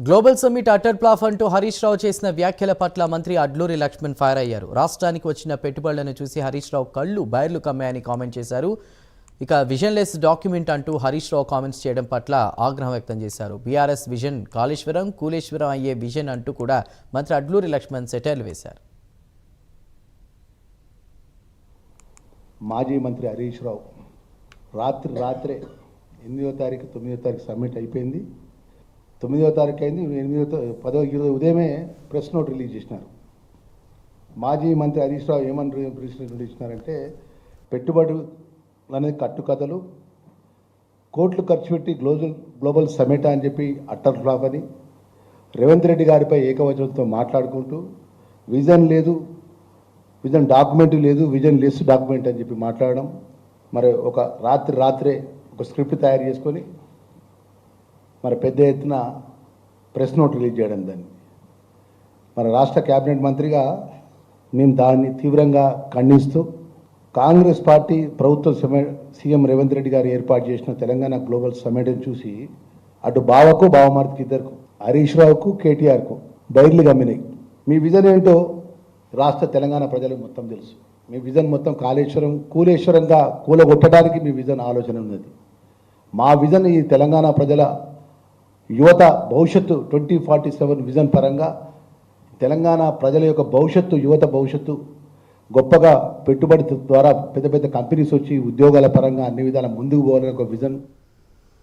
Global summit utter flop అంటూ హరీష్ రావు చేసిన వ్యాఖ్యల పట్ల మంత్రి అడ్లూరి లక్ష్మణ్ ఫైర్ అయ్యారు. రాష్ట్రానికి వచ్చిన పెట్టుబడులను చూసి హరీష్ రావు కళ్ళు బైర్లు కమ్మాయని కామెంట్ చేశారు. ఇక విజన్లెస్ డాక్యుమెంట్ అంటూ హరీష్ రావు కామెంట్స్ చేయడం పట్ల ఆగ్రహం వ్యక్తం చేశారు. బీఆర్ఎస్ విజన్ కాళేశ్వరం కూలేశ్వరం అయ్యే విజన్ అంటూ కూడా మంత్రి అడ్లూరి లక్ష్మణ్ సెటైర్లు వేశారు. మాజీ మంత్రి హరీష్ రావు రాత్రే 8వ తారీఖు 9వ తారీఖు సబ్మిట్ అయిపోయింది. 9వ తారీఖు అయింది, 10వ 20 ఉదయమే ప్రెస్ నోట్ రిలీజ్ చేసినారు. మాజీ మంత్రి హరీష్ రావు ఏమని ప్రెస్ నోట్ రిలీజ్ చేసినారంటే, పెట్టుబడులు అనేది కట్టుకథలు, కోట్లు ఖర్చు పెట్టి గ్లోబల్ సమిట్ అని చెప్పి అట్టర్ ఫ్లాప్ అని రేవంత్ రెడ్డి గారిపై ఏకవచనంతో మాట్లాడుకుంటూ విజన్ లేదు, విజన్ డాక్యుమెంట్ లేదు, విజన్ లెస్ డాక్యుమెంట్ అని చెప్పి మాట్లాడడం. మరి ఒక రాత్రే ఒక స్క్రిప్ట్ తయారు చేసుకొని మరి పెద్ద ఎత్తున ప్రెస్ నోట్ రిలీజ్ చేయడం. దాన్ని మన రాష్ట్ర కేబినెట్ మంత్రిగా మేము దాన్ని తీవ్రంగా ఖండిస్తూ, కాంగ్రెస్ పార్టీ ప్రభుత్వం సీఎం రేవంత్ రెడ్డి గారు ఏర్పాటు చేసిన తెలంగాణ గ్లోబల్ సమ్మిట్ని చూసి అటు బావకు బావమార్తికి ఇద్దరుకు, హరీష్ రావుకు కేటీఆర్కు బైర్లు గమ్మినాయి. మీ విజన్ ఏంటో రాష్ట్ర తెలంగాణ ప్రజలకు మొత్తం తెలుసు. మీ విజన్ మొత్తం కూలేశ్వరంగా కూలగొట్టడానికి మీ విజన్ ఆలోచన ఉన్నది. మా విజన్ ఈ తెలంగాణ ప్రజల యువత భవిష్యత్తు 2047 విజన్ పరంగా తెలంగాణ ప్రజల యొక్క భవిష్యత్తు, యువత భవిష్యత్తు గొప్పగా పెట్టుబడి ద్వారా పెద్ద పెద్ద కంపెనీస్ వచ్చి ఉద్యోగాల పరంగా అన్ని విధాల ముందుకు పోవాలని ఒక విజన్